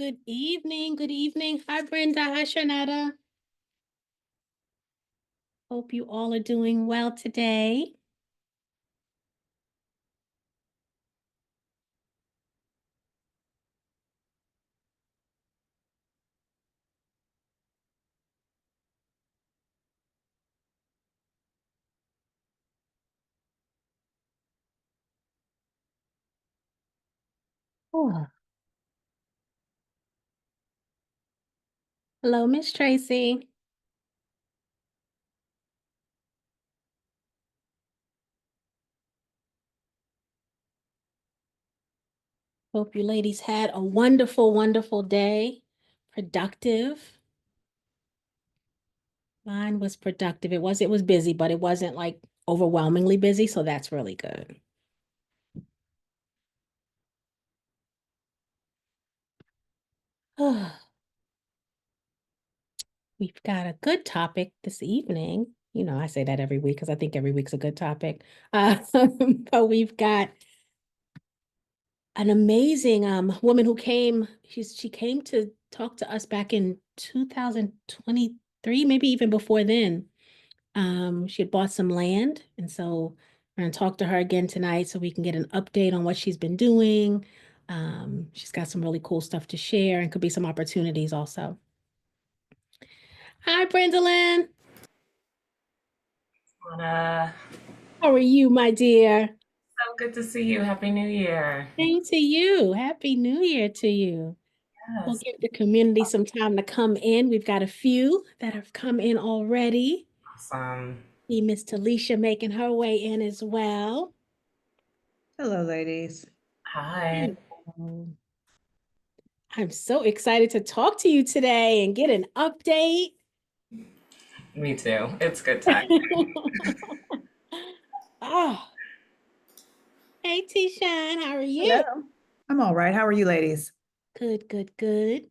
Good evening. Good evening. Hi, Brenda. Hi, Shanetta. Hope you all are doing well today. Oh, hello, Miss Tracy. Hope you ladies had a wonderful, wonderful day. Productive. Mine was productive. It was busy, but it wasn't like overwhelmingly busy, so that's really good. We've got a good topic this evening. You know, I say that every week because I think every week's a good topic. But we've got an amazing woman who came. She came to talk to us back in 2023, maybe even before then. She had bought some land, and so we're gonna talk to her again tonight so we can get an update on what she's been doing. She's got some really cool stuff to share and could be some opportunities also. Hi, Brendalyn. Anna, How are you, my dear? so good to see you. Happy New Year. Same to you. Happy New Year to you. We'll Yes, give the community some time to come in. We've got a few that have come in already. awesome. See Miss Talisha making her way in as well. Hello, ladies. Hi. Hello. I'm so excited to talk to you today and get an update. Me too. It's good time. Oh, hey T-Shine, how are you? Hello. I'm all right. How are you, ladies? Good, good, good.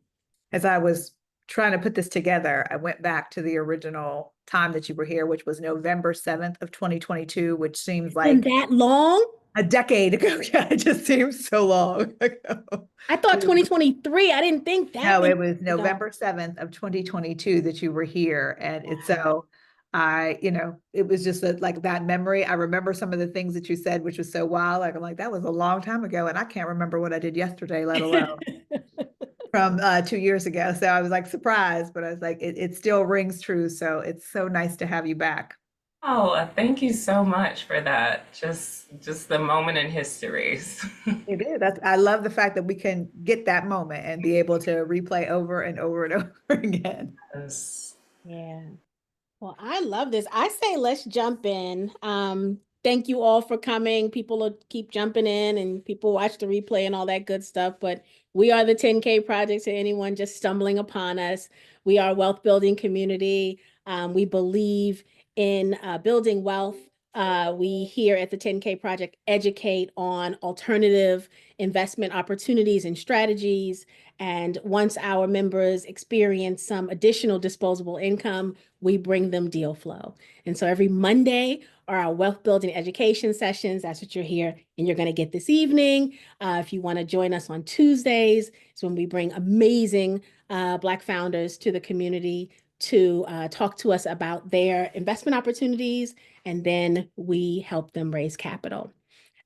As I was trying to put this together, I went back to the original time that you were here, which was November 7th of 2022, which seems Been like that long? a decade ago. Yeah, it just seems so long ago. I thought It was, 2023. I didn't think that no, many it was years ago. November 7th of 2022 that you were here. And it's Wow. so it was just like that memory. I remember some of the things that you said, which was so wild. Like, I'm like, that was a long time ago. And I can't remember what I did yesterday, let alone from 2 years ago. So I was like surprised, but I was like, it still rings true. So it's so nice to have you back. Oh, thank you so much for that. Just the moment in history. It is. I love the fact that we can get that moment and be able to replay over and over and over again. Yes. Yeah. Well, I love this. I say let's jump in. Thank you all for coming. People will keep jumping in and people watch the replay and all that good stuff. But we are the 10K project to anyone just stumbling upon us. We are a wealth building community. We believe in building wealth. We here at the 10K project educate on alternative investment opportunities and strategies. And once our members experience some additional disposable income, we bring them deal flow. And so every Monday are our wealth building education sessions. That's what you're here and you're going to get this evening. If you want to join us on Tuesdays, it's when we bring amazing Black founders to the community to talk to us about their investment opportunities, and then we help them raise capital.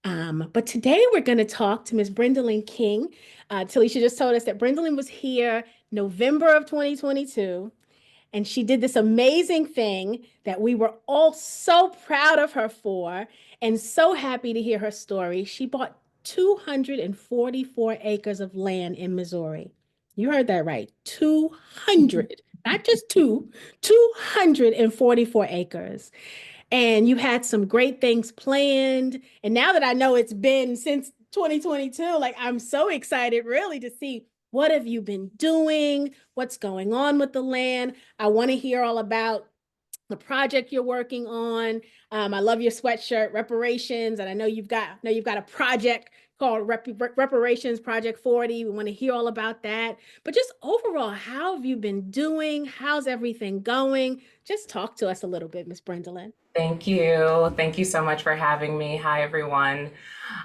But today we're going to talk to Ms. brendalyn King. Talisha just told us that Brendalyn was here November of 2022. And she did this amazing thing that we were all so proud of her for and so happy to hear her story. She bought 244 acres of land in Missouri. You heard that right. 200, not just two, 244 acres. And you had some great things planned. And now that I know it's been since 2022, like I'm so excited really to see what have you been doing, what's going on with the land. I want to hear all about the project you're working on. I love your sweatshirt, reparations, and I know you've got a project called Reparations Project 40. We want to hear all about that. But just overall, how have you been doing? How's everything going? Just talk to us a little bit, Miss Brendalyn. Thank you. Thank you so much for having me. Hi, everyone.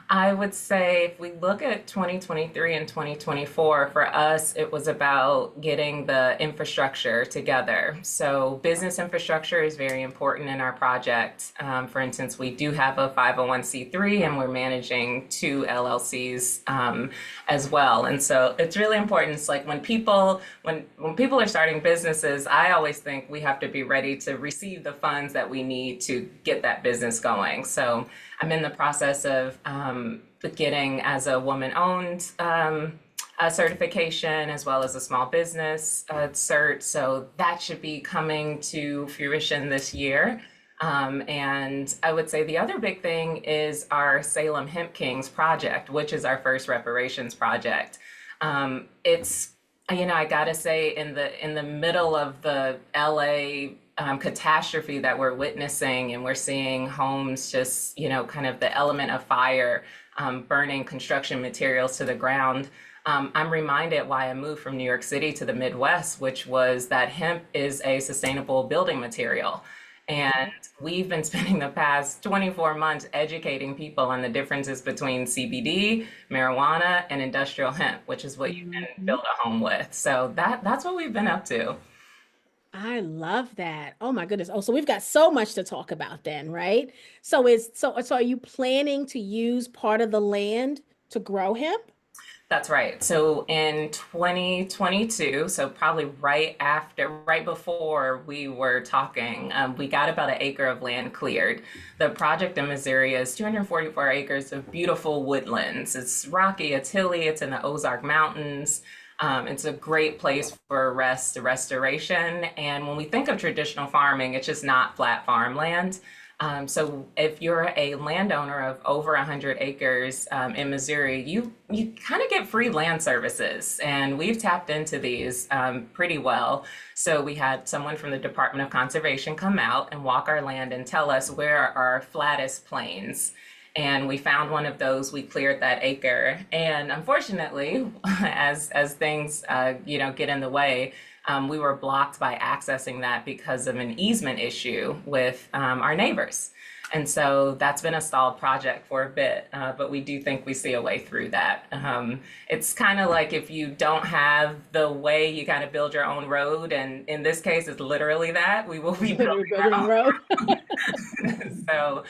I would say if we look at 2023 and 2024, for us, it was about getting the infrastructure together. So, business infrastructure is very important in our project. For instance, we do have a 501c3 and we're managing two LLCs as well. And so, it's really important. It's like when people are starting businesses, I always think we have to be ready to receive the funds that we need to get that business going. So, I'm in the process of getting as a woman-owned a certification as well as a small business cert. So that should be coming to fruition this year. And I would say the other big thing is our Salem Hemp Kings project, which is our first reparations project. It's I gotta say, in the middle of the LA catastrophe that we're witnessing, and we're seeing homes just, kind of the element of fire burning construction materials to the ground. I'm reminded why I moved from New York City to the Midwest, which was that hemp is a sustainable building material. And we've been spending the past 24 months educating people on the differences between CBD, marijuana, and industrial hemp, which is what you can Mhm. build a home with. So that's what we've been up to. I love that. Oh my goodness. Oh, so we've got so much to talk about then, right? So are you planning to use part of the land to grow hemp? That's right. So in 2022, so probably right before we were talking, we got about an acre of land cleared. The project in Missouri is 244 acres of beautiful woodlands. It's rocky, it's hilly, it's in the Ozark Mountains. It's a great place for restoration. And when we think of traditional farming, it's just not flat farmland. So if you're a landowner of over 100 acres in Missouri, you kind of get free land services, and we've tapped into these pretty well. So we had someone from the Department of Conservation come out and walk our land and tell us where are our flattest plains. And we found one of those. We cleared that acre, and unfortunately, as things get in the way, we were blocked by accessing that because of an easement issue with our neighbors. And so that's been a stalled project for a bit, but we do think we see a way through that. It's kind of like if you don't have the way, you kind of build your own road. And in this case, it's literally that. We will be Literally building building a road. so,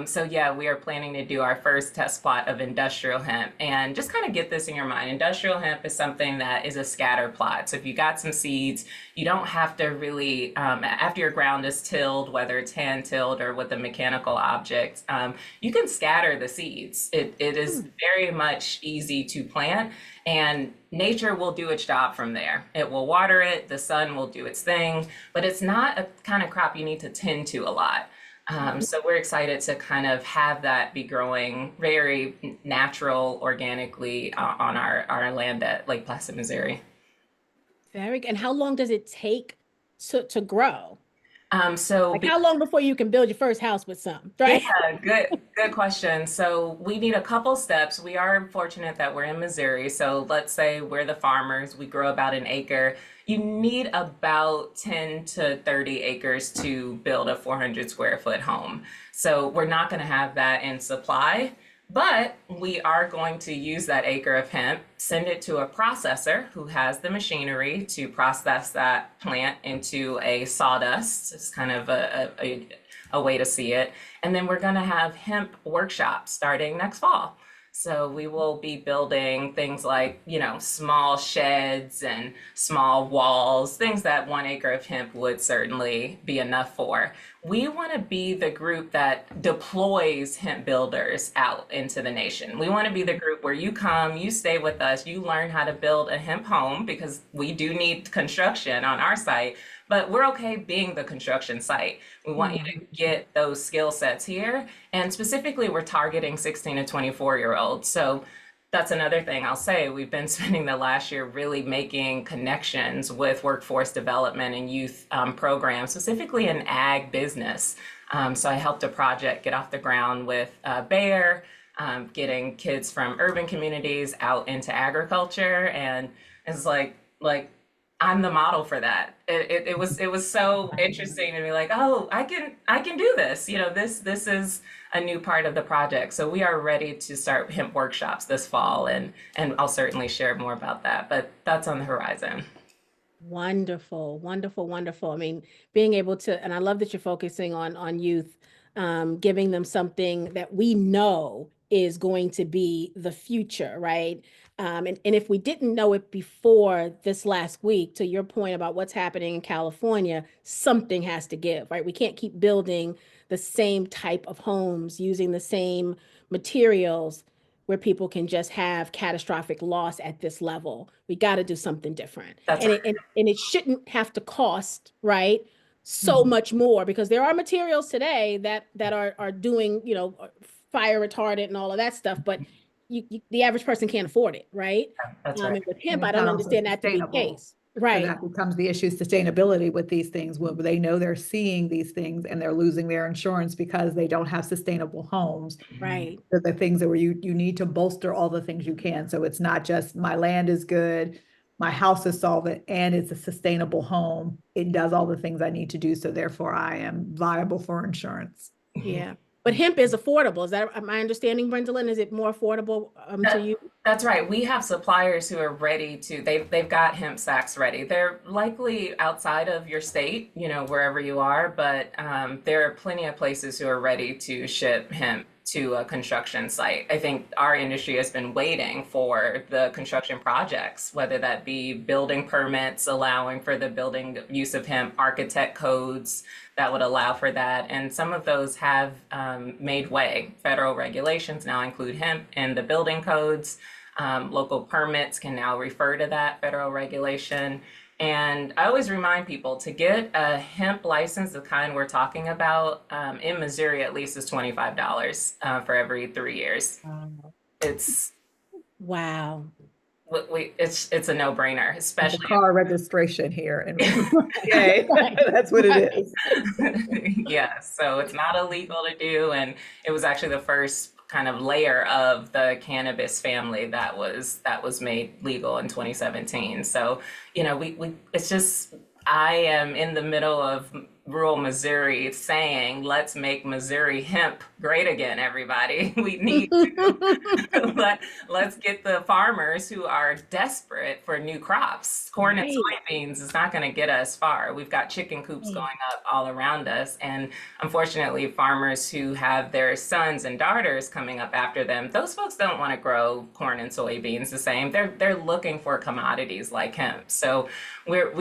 so yeah, we are planning to do our first test plot of industrial hemp, and just kind of get this in your mind. Industrial hemp is something that is a scatter plot. So if you got some seeds, you don't have to really, after your ground is tilled, whether it's hand tilled or with a mechanical object, you can scatter the seeds. It is very much easy to plant, and nature will do its job from there. It will water it, the sun will do its thing, but it's not a kind of crop you need to tend to a lot. So we're excited to kind of have that be growing very natural, organically on our land at Lake Placid, Missouri. Very good. And how long does it take to grow? So Like how long before you can build your first house with some, Yeah, right? good question. So we need a couple steps. We are fortunate that we're in Missouri. So let's say we're the farmers, we grow about an acre. You need about 10 to 30 acres to build a 400 square foot home. So we're not going to have that in supply, but we are going to use that acre of hemp, send it to a processor who has the machinery to process that plant into a sawdust. It's kind of a way to see it. And then we're going to have hemp workshops starting next fall. So we will be building things like, small sheds and small walls, things that 1 acre of hemp would certainly be enough for. We want to be the group that deploys hemp builders out into the nation. We want to be the group where you come, you stay with us, you learn how to build a hemp home, because we do need construction on our site, but we're okay being the construction site. We want you to Mhm. get those skill sets here. And specifically, we're targeting 16 to 24-year-olds. So that's another thing I'll say. We've been spending the last year really making connections with workforce development and youth programs, specifically in ag business. So I helped a project get off the ground with Bayer, getting kids from urban communities out into agriculture. And it's like I'm the model for that. It was so interesting to be like, oh, I can do this. This is a new part of the project. So we are ready to start hemp workshops this fall, and I'll certainly share more about that. But that's on the horizon. Wonderful, wonderful, wonderful. I mean, being able to, and I love that you're focusing on youth, giving them something that we know is going to be the future, right? And if we didn't know it before this last week, to your point about what's happening in California, something has to give, right? We can't keep building the same type of homes using the same materials where people can just have catastrophic loss at this level. We got to do something different. That's And it shouldn't have to cost, right? So Mhm. much more because there are materials today that are doing, fire retardant and all of that stuff, but the average person can't afford it, right? that's right. And with And hemp, I it's don't not also understand that to be the sustainable. case. So Right, that becomes the issue, sustainability with these things, where they know they're seeing these things and they're losing their insurance because they don't have sustainable homes. right. They're the things that where you need to bolster all the things you can. So it's not just my land is good, my house is solvent, and it's a sustainable home. It does all the things I need to do. So therefore I am viable for insurance. Yeah. But hemp is affordable. Is that my understanding, Brendalyn? Is it more affordable to That, you? that's right. We have suppliers who are ready to, they've got hemp sacks ready. They're likely outside of your state, wherever you are, but there are plenty of places who are ready to ship hemp to a construction site. I think our industry has been waiting for the construction projects, whether that be building permits allowing for the building use of hemp, architect codes that would allow for that. And some of those have made way. Federal regulations now include hemp in the building codes. Local permits can now refer to that federal regulation. And I always remind people to get a hemp license, the kind we're talking about, in Missouri at least is $25 for every 3 years. Wow. It's Wow. it's a no-brainer, Like a especially car registration here and Right, yay, that's what it right. is. yeah, so it's not illegal to do, and it was actually the first kind of layer of the cannabis family that was made legal in 2017. So, we it's just I am in the middle of rural Missouri saying, let's make Missouri hemp great again, everybody. We need let's get the farmers who are desperate for new crops. Corn and Right. soybeans is not going to get us far. We've got chicken coops going Right. up all around us. And unfortunately, farmers who have their sons and daughters coming up after them, those folks don't want to grow corn and soybeans the same. They're looking for commodities like hemp. So we're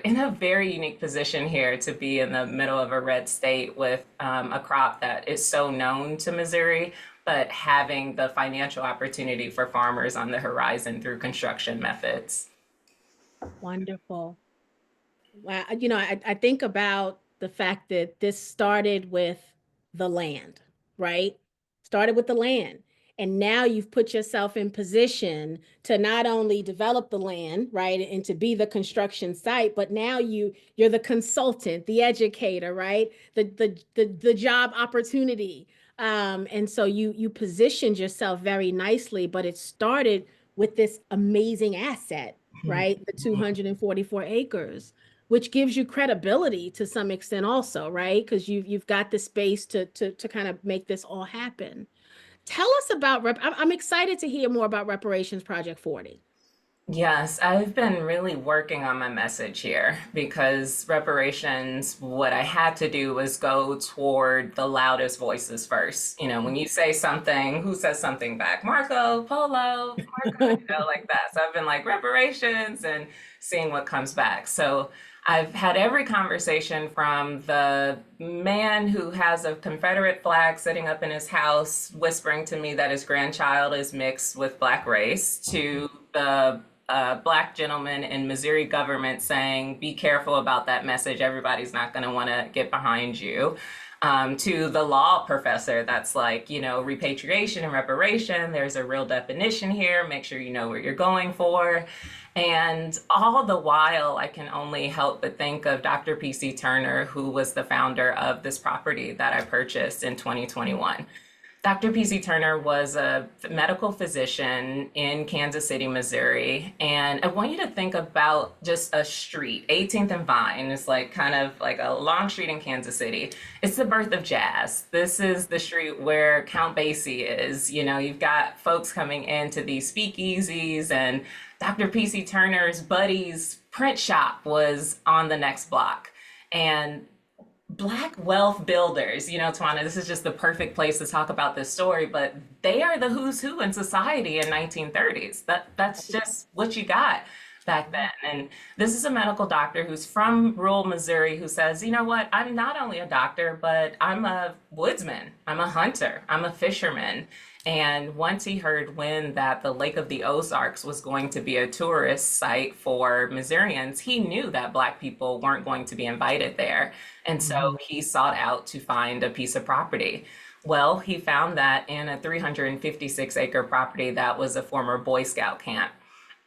in a very unique position here to be in the middle of a red state with a crop that is so known to Missouri, but having the financial opportunity for farmers on the horizon through construction methods. Wonderful. Wow. I think about the fact that this started with the land, right? Started with the land. And now you've put yourself in position to not only develop the land, right, and to be the construction site, but now you're the consultant, the educator, right? The job opportunity. And so you positioned yourself very nicely, but it started with this amazing asset, right? The 244 acres, which gives you credibility to some extent also, right? Because you've got the space to kind of make this all happen. Tell us about I'm excited to hear more about Reparations Project 40. Yes, I've been really working on my message here because reparations, what I had to do was go toward the loudest voices first. When you say something, who says something back? Marco, Polo, Marco, like that. So I've been like reparations and seeing what comes back. So I've had every conversation from the man who has a Confederate flag sitting up in his house, whispering to me that his grandchild is mixed with Black race, to the Black gentleman in Missouri government saying, be careful about that message. Everybody's not going to want to get behind you. To the law professor that's like, repatriation and reparation, there's a real definition here. Make sure you know what you're going for. And all the while, I can only help but think of Dr. PC Turner, who was the founder of this property that I purchased in 2021. Dr. PC Turner was a medical physician in Kansas City, Missouri. And I want you to think about just a street, 18th and Vine. It's like kind of like a long street in Kansas City. It's the birth of jazz. This is the street where Count Basie is. You know, you've got folks coming into these speakeasies, and Dr. PC Turner's buddy's print shop was on the next block. And Black wealth builders, you know, Tawana, this is just the perfect place to talk about this story, but they are the who's who in society in 1930s. That's just what you got back then. And this is a medical doctor who's from rural Missouri who says, you know what, I'm not only a doctor, but I'm a woodsman, I'm a hunter, I'm a fisherman. And once he heard when that the Lake of the Ozarks was going to be a tourist site for Missourians, he knew that Black people weren't going to be invited there. And so he sought out to find a piece of property. Well, he found that in a 356-acre property that was a former Boy Scout camp.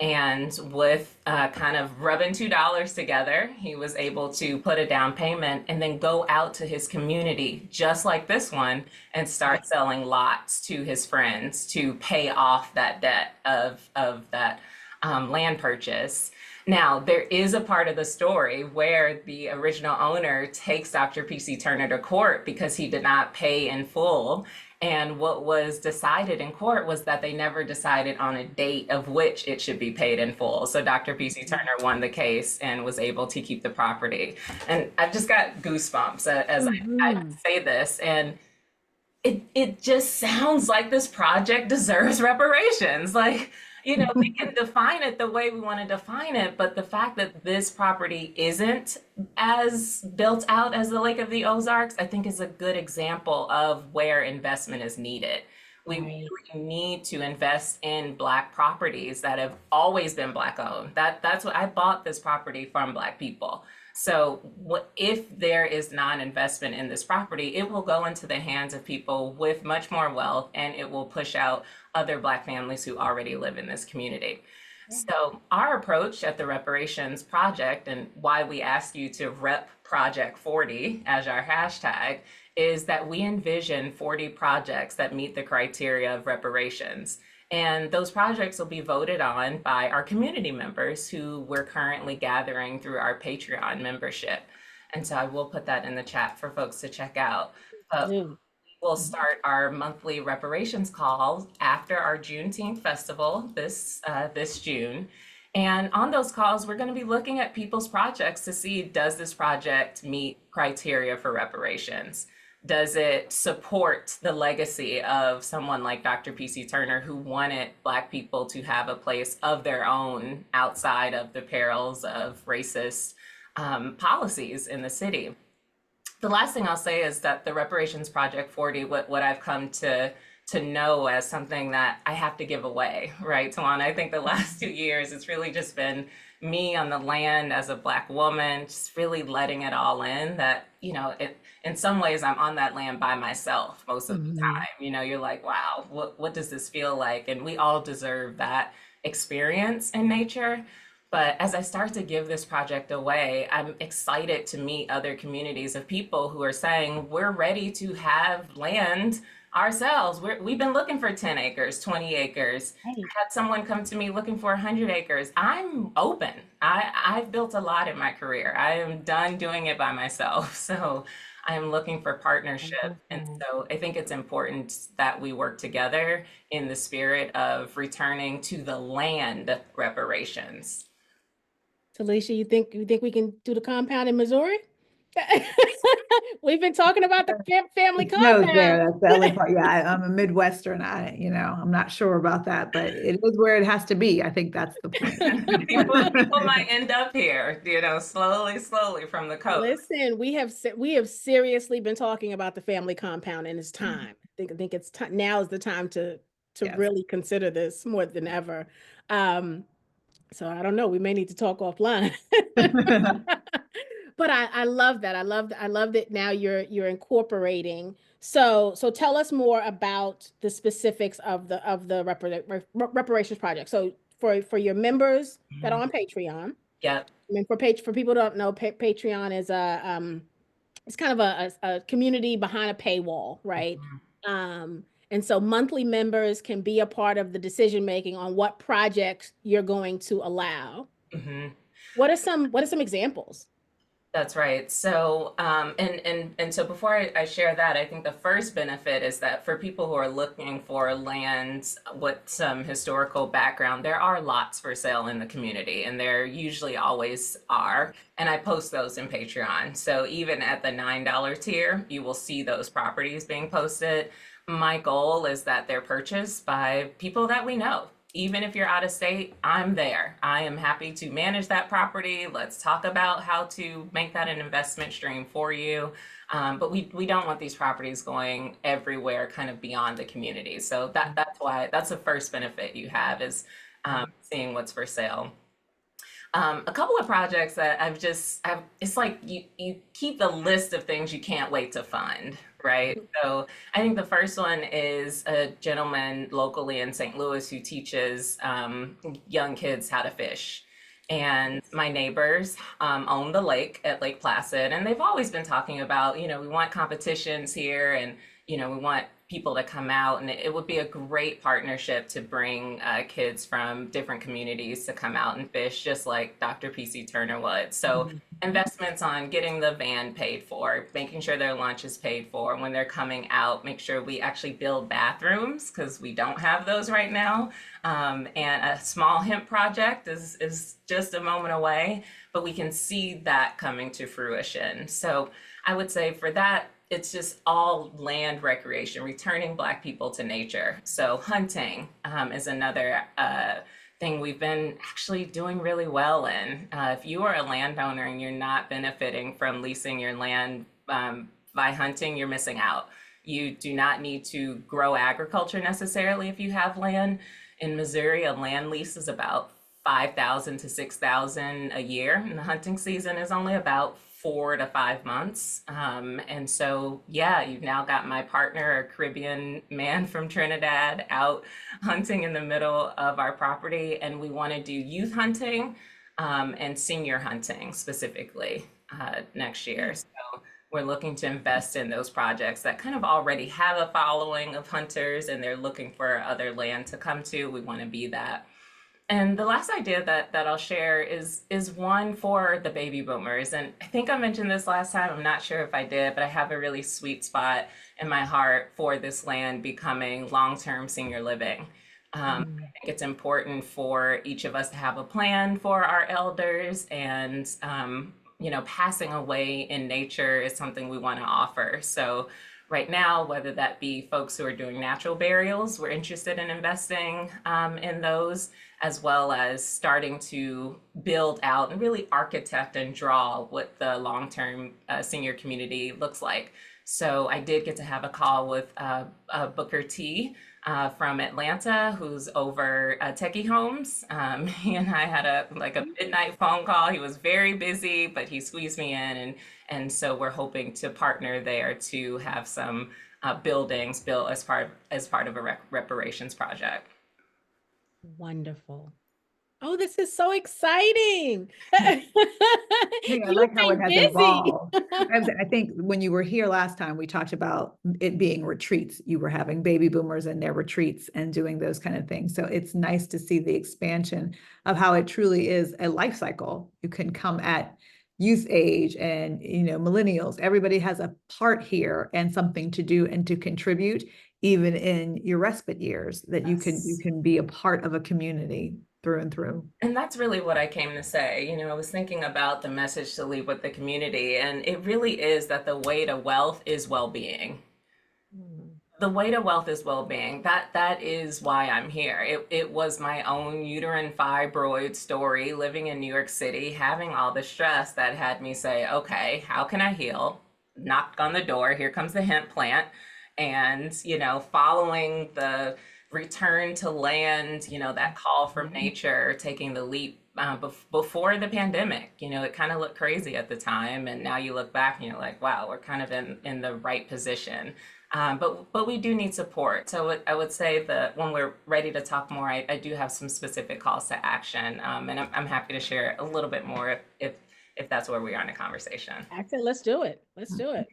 And with kind of rubbing $2 together, he was able to put a down payment and then go out to his community, just like this one, and start selling lots to his friends to pay off that debt of that land purchase. Now, there is a part of the story where the original owner takes Dr. PC Turner to court because he did not pay in full. And what was decided in court was that they never decided on a date of which it should be paid in full. So Dr. PC Turner won the case and was able to keep the property. And I've just got goosebumps as I say this. And it just sounds like this project deserves reparations. Like, you know, we can define it the way we want to define it, but the fact that this property isn't as built out as the Lake of the Ozarks, I think is a good example of where investment is needed. We really need to invest in Black properties that have always been Black owned. That's what I bought this property from Black people. So what if there is non-investment in this property, it will go into the hands of people with much more wealth, and it will push out other Black families who already live in this community. So our approach at the Reparations Project, and why we ask you to rep Project 40 as our hashtag, is that we envision 40 projects that meet the criteria of reparations. And those projects will be voted on by our community members who we're currently gathering through our Patreon membership. And so I will put that in the chat for folks to check out. But we'll start our monthly reparations calls after our Juneteenth festival this June. And on those calls, we're going to be looking at people's projects to see, does this project meet criteria for reparations? Does it support the legacy of someone like Dr. PC Turner, who wanted Black people to have a place of their own outside of the perils of racist policies in the city? The last thing I'll say is that the Reparations Project 40, what I've come to know as something that I have to give away, right, Tawana? I think the last 2 years, it's really just been me on the land as a Black woman, just really letting it all in that, you know, in some ways I'm on that land by myself most of the time. You know, you're like, wow, what does this feel like? And we all deserve that experience in nature. But as I start to give this project away, I'm excited to meet other communities of people who are saying, we're ready to have land ourselves. We've been looking for 10 acres, 20 acres. I had someone come to me looking for 100 acres. I'm open. I've built a lot in my career. I am done doing it by myself. So I'm looking for partnership. And so I think it's important that we work together in the spirit of returning to the land reparations. Talisha, you think we can do the compound in Missouri? We've been talking about the family Snows there. compound. That's the only part. Yeah, I'm a Midwestern. I'm not sure about that, but it is where it has to be. I think that's the point. People might end up here, you know, slowly from the coast. Listen, we have seriously been talking about the family compound, and it's time. I think it's now is the time to Yes. really consider this more than ever. So I don't know. We may need to talk offline. But I love that. I love that now you're incorporating. So tell us more about the specifics of the reparations project. So for your members that are on Patreon. Yep. I mean, for people who don't know, Patreon is it's kind of a community behind a paywall, right? And so monthly members can be a part of the decision making on what projects you're going to allow. Hmm. What are some examples? That's right. So, and so before I share that, I think the first benefit is that for people who are looking for land with some historical background, there are lots for sale in the community, and there usually always are. And I post those in Patreon. So even at the $9 tier, you will see those properties being posted. My goal is that they're purchased by people that we know. Even if you're out of state, I'm there. I am happy to manage that property. Let's talk about how to make that an investment stream for you. But we don't want these properties going everywhere, kind of beyond the community. So that's why that's the first benefit you have is seeing what's for sale. A couple of projects that it's like you keep the list of things you can't wait to fund, right? So I think the first one is a gentleman locally in St. Louis who teaches young kids how to fish. And my neighbors own the lake at Lake Placid, and they've always been talking about, we want competitions here, and we want people to come out, and it would be a great partnership to bring kids from different communities to come out and fish, just like Dr. PC Turner would. So investments on getting the van paid for, making sure their lunch is paid for when they're coming out, make sure we actually build bathrooms because we don't have those right now. And a small hemp project is just a moment away, but we can see that coming to fruition. So I would say for that, it's just all land recreation, returning Black people to nature. So hunting is another thing we've been actually doing really well in. If you are a landowner and you're not benefiting from leasing your land by hunting, you're missing out. You do not need to grow agriculture necessarily if you have land. In Missouri, a land lease is about 5,000 to 6,000 a year, and the hunting season is only about 4 to 5 months. And so, yeah, you've now got my partner, a Caribbean man from Trinidad, out hunting in the middle of our property. And we want to do youth hunting and senior hunting specifically next year. So we're looking to invest in those projects that kind of already have a following of hunters and they're looking for other land to come to. We want to be that. And the last idea that I'll share is one for the baby boomers. And I think I mentioned this last time. I'm not sure if I did, but I have a really sweet spot in my heart for this land becoming long-term senior living. I think it's important for each of us to have a plan for our elders, and passing away in nature is something we want to offer. So right now, whether that be folks who are doing natural burials, we're interested in investing in those, as well as starting to build out and really architect and draw what the long-term senior community looks like. So I did get to have a call with Booker T from Atlanta, who's over Techie Homes. He and I had a midnight phone call. He was very busy, but he squeezed me in, and so we're hoping to partner there to have some buildings built as part of a reparations project. Wonderful. Oh, this is so exciting. Hey, I You like how it stay has busy. evolved. I think when you were here last time, we talked about it being retreats. You were having baby boomers and their retreats and doing those kind of things. So it's nice to see the expansion of how it truly is a life cycle. You can come at youth age and millennials. Everybody has a part here and something to do and to contribute, even in your respite years, that you can be a part of a community through and through. And that's really what I came to say. I was thinking about the message to leave with the community, and it really is that the way to wealth is well-being. The way to wealth is well-being. That is why I'm here. It was my own uterine fibroid story, living in New York City, having all the stress that had me say, okay, how can I heal? Knocked on the door, here comes the hemp plant. And, following the return to land, that call from nature, taking the leap before the pandemic, it kind of looked crazy at the time. And now you look back and you're like, wow, we're kind of in the right position. But we do need support. So I would say that when we're ready to talk more, I do have some specific calls to action. And I'm happy to share a little bit more if that's where we are in a conversation. Actually, let's do it. Let's do it.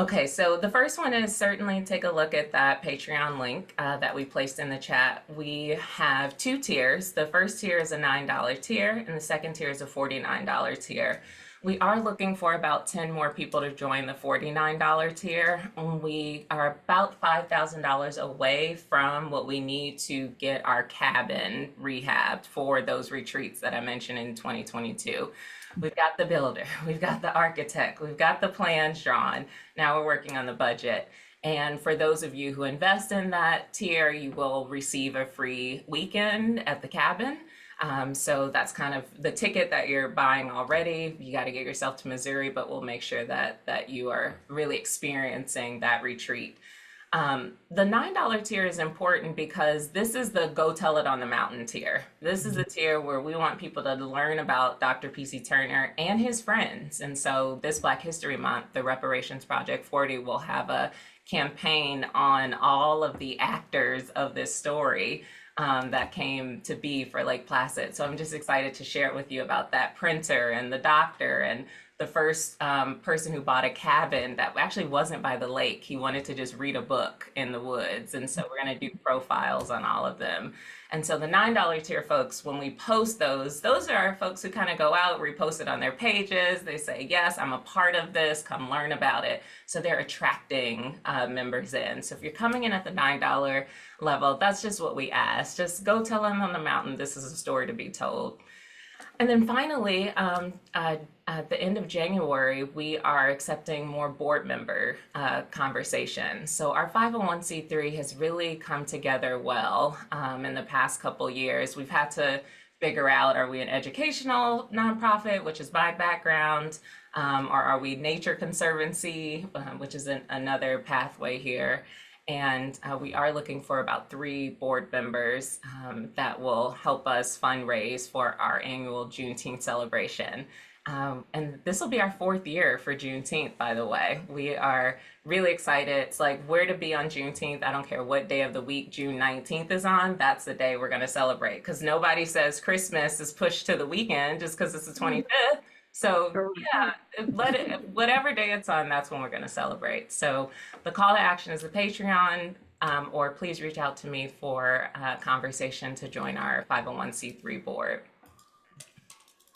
Okay, so the first one is certainly take a look at that Patreon link that we placed in the chat. We have two tiers. The first tier is a $9 tier, and the second tier is a $49 tier. We are looking for about 10 more people to join the $49 tier. We are about $5,000 away from what we need to get our cabin rehabbed for those retreats that I mentioned in 2022. We've got the builder, we've got the architect, we've got the plans drawn. Now we're working on the budget. And for those of you who invest in that tier, you will receive a free weekend at the cabin. So that's kind of the ticket that you're buying already. You got to get yourself to Missouri, but we'll make sure that you are really experiencing that retreat. The $9 tier is important because this is the go tell it on the mountain tier. This is a tier where we want people to learn about Dr. PC Turner and his friends. And so this Black History Month, the Reparations Project 40 will have a campaign on all of the actors of this story that came to be for Lake Placid. So I'm just excited to share it with you about that printer and the doctor and the first person who bought a cabin that actually wasn't by the lake. He wanted to just read a book in the woods. And so we're going to do profiles on all of them. And so the $9 tier folks, when we post those are our folks who kind of go out, repost it on their pages. They say, yes, I'm a part of this, come learn about it. So they're attracting members in. So if you're coming in at the $9 level, that's just what we ask. Just go tell them on the mountain, this is a story to be told. And then finally, at the end of January, we are accepting more board member conversations. So our 501c3 has really come together well in the past couple years. We've had to figure out, are we an educational nonprofit, which is my background, or are we nature conservancy, which is another pathway here. And we are looking for about 3 board members that will help us fundraise for our annual Juneteenth celebration. And this will be our 4th year for Juneteenth, by the way. We are really excited. It's like where to be on Juneteenth. I don't care what day of the week June 19th is on. That's the day we're going to celebrate because nobody says Christmas is pushed to the weekend just because it's the 25th. So yeah, let it, whatever day it's on, that's when we're going to celebrate. So the call to action is the Patreon, or please reach out to me for a conversation to join our 501c3 board.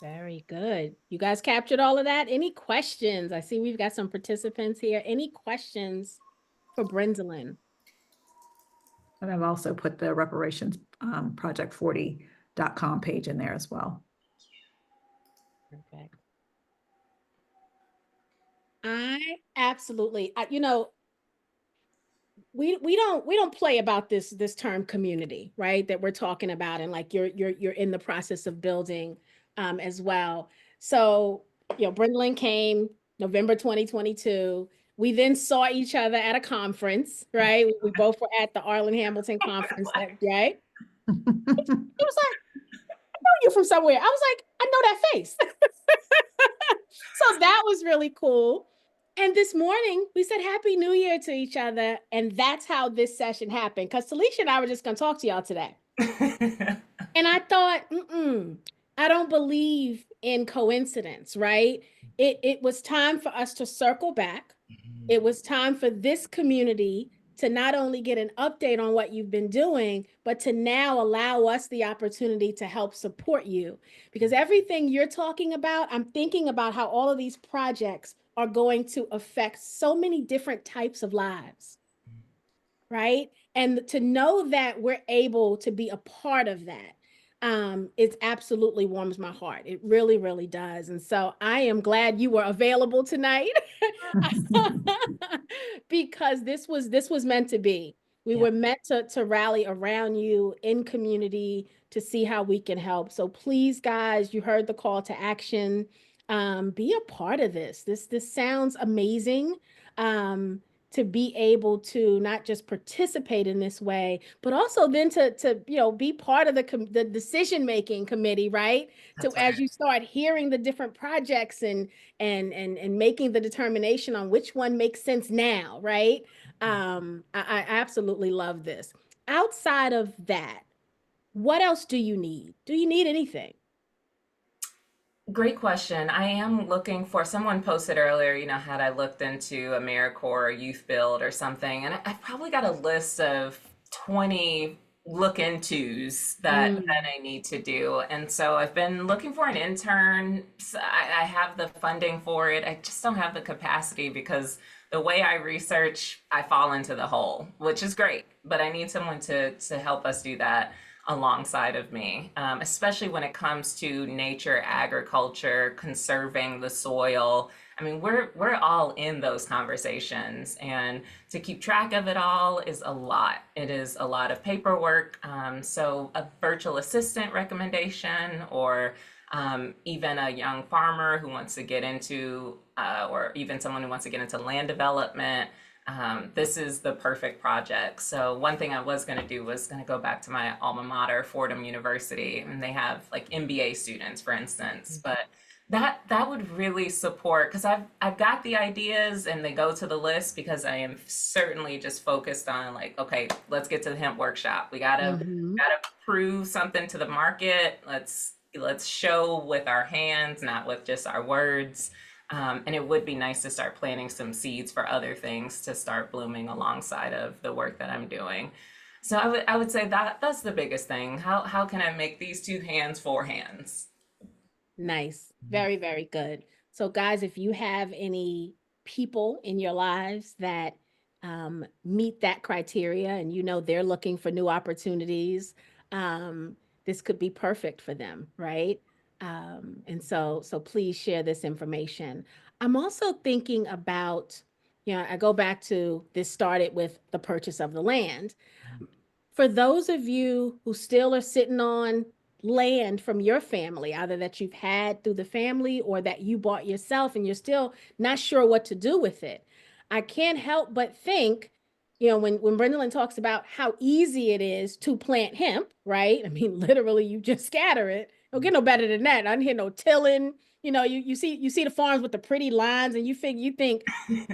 Very good. You guys captured all of that. Any questions? I see we've got some participants here. Any questions for Brendalyn? And I've also put the reparations project40.com page in there as well. Perfect. I absolutely, we don't play about this term community, right? That we're talking about, and like you're in the process of building as well. So, Brendalyn came November 2022. We then saw each other at a conference, right? We both were at the Arlen Hamilton conference that, right? It was like, I know you from somewhere. I was like, I know that face. So that was really cool. And this morning we said Happy New Year to each other. And that's how this session happened. Because Talisha and I were just going to talk to y'all today. And I thought, I don't believe in coincidence, right? It was time for us to circle back. It was time for this community to not only get an update on what you've been doing, but to now allow us the opportunity to help support you. Because everything you're talking about, I'm thinking about how all of these projects are going to affect so many different types of lives, right? And to know that we're able to be a part of that, it absolutely warms my heart. It really, really does. And so I am glad you were available tonight because this was meant to be. We were meant to rally around you in community to see how we can help. So please, guys, you heard the call to action. Be a part of this. This sounds amazing. To be able to not just participate in this way, but also then to be part of the decision-making committee, right? That's As right. you start hearing the different projects and making the determination on which one makes sense now, right? I absolutely love this. Outside of that, what else do you need? Do you need anything? Great question. I am looking for, someone posted earlier, had I looked into AmeriCorps or Youth Build or something, and I've probably got a list of 20 look intos that Mm, I need to do. And so I've been looking for an intern. I have the funding for it. I just don't have the capacity because the way I research, I fall into the hole, which is great, but I need someone to help us do that alongside of me, especially when it comes to nature, agriculture, conserving the soil. I mean, we're all in those conversations, and to keep track of it all is a lot. It is a lot of paperwork. So a virtual assistant recommendation, or even a young farmer who wants to get into, or even someone who wants to get into land development, this is the perfect project. So one thing I was going to do was going to go back to my alma mater, Fordham University, and they have like MBA students, for instance. But that would really support, because I've got the ideas and they go to the list, because I am certainly just focused on like, okay, let's get to the hemp workshop. We hmm gotta prove something to the market. Let's show with our hands, not with just our words. And it would be nice to start planting some seeds for other things to start blooming alongside of the work that I'm doing. So I would say that that's the biggest thing. How can I make these two hands four hands? Nice. Very, very good. So, guys, if you have any people in your lives that meet that criteria and you know they're looking for new opportunities, this could be perfect for them, right? And so please share this information. I'm also thinking about, I go back to this started with the purchase of the land. For those of you who still are sitting on land from your family, either that you've had through the family or that you bought yourself and you're still not sure what to do with it, I can't help but think, when Brendalyn talks about how easy it is to plant hemp, right? I mean, literally, you just scatter it. Don't get no better than that. I didn't hear no tilling. You see the farms with the pretty lines, and you think